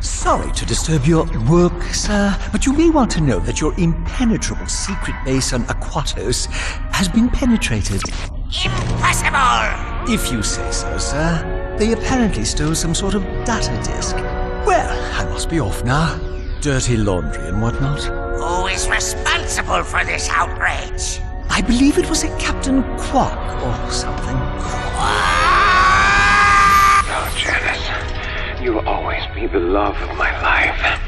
Sorry to disturb your work, sir, but you may want to know that your impenetrable secret base on Aquatos has been penetrated. Impossible! If you say so, sir. They apparently stole some sort of data disk. Well, I must be off now. Dirty laundry and whatnot. Who is responsible for this outrage? I believe it was a Captain Quark or something. Oh, Janice, you'll always be the love of my life.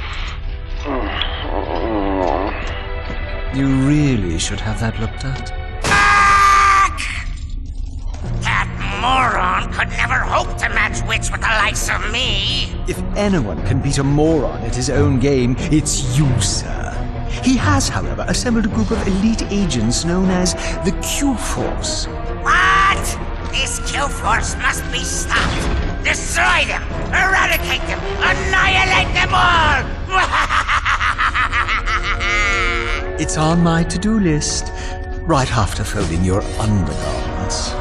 You really should have that looked at. That moron could never hope to match wits with the likes of me. If anyone can beat a moron at his own game, it's you, sir. He has, however, assembled a group of elite agents known as the Q-Force. What? This Q-Force must be stopped. Destroy them! Eradicate them! Annihilate them all! It's on my to-do list, right after folding your undergarments.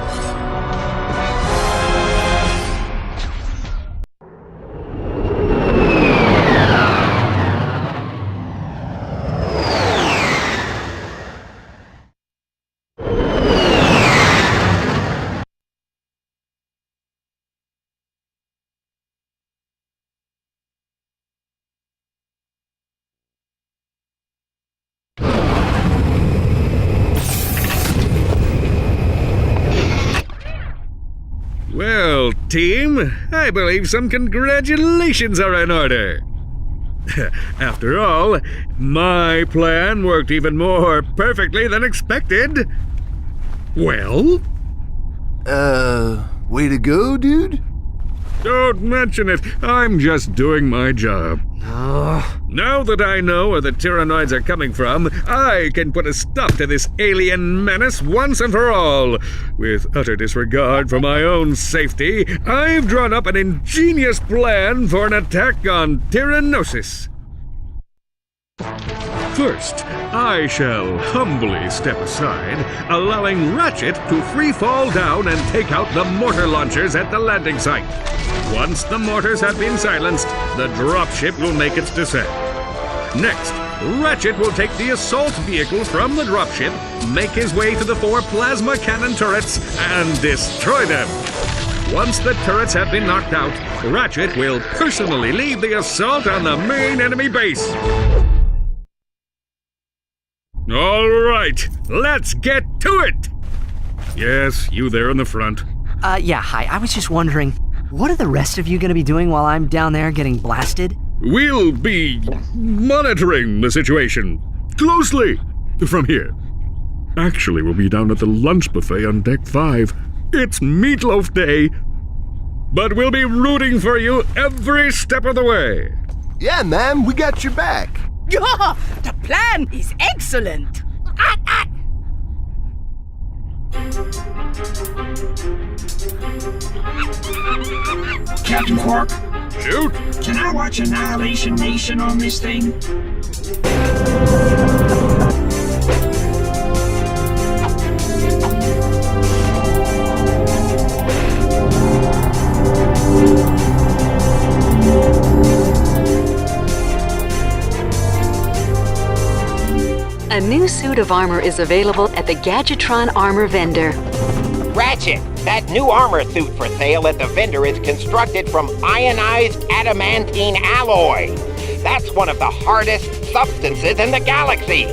Well, team, I believe some congratulations are in order. After all, my plan worked even more perfectly than expected. Well? Way to go, dude? Don't mention it. I'm just doing my job. Now that I know where the Tyrannoids are coming from, I can put a stop to this alien menace once and for all. With utter disregard for my own safety, I've drawn up an ingenious plan for an attack on Tyrannosis. First, I shall humbly step aside, allowing Ratchet to free-fall down and take out the mortar launchers at the landing site. Once the mortars have been silenced, the dropship will make its descent. Next, Ratchet will take the assault vehicle from the dropship, make his way to the 4 plasma cannon turrets, and destroy them. Once the turrets have been knocked out, Ratchet will personally lead the assault on the main enemy base. All right, let's get to it! Yes, you there in the front. Yeah, hi. I was just wondering, what are the rest of you gonna be doing while I'm down there getting blasted? We'll be monitoring the situation closely from here. Actually, we'll be down at the lunch buffet on Deck 5. It's Meatloaf Day. But we'll be rooting for you every step of the way. Yeah, man, we got your back. Yeah, the plan is excellent. Captain Quark, Shoot! can I watch Annihilation Nation on this thing? A new suit of armor is available at the Gadgetron Armor Vendor. Ratchet, that new armor suit for sale at the vendor is constructed from ionized adamantine alloy. That's one of the hardest substances in the galaxy.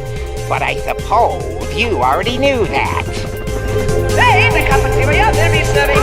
But I suppose you already knew that. Today, the cafeteria will be serving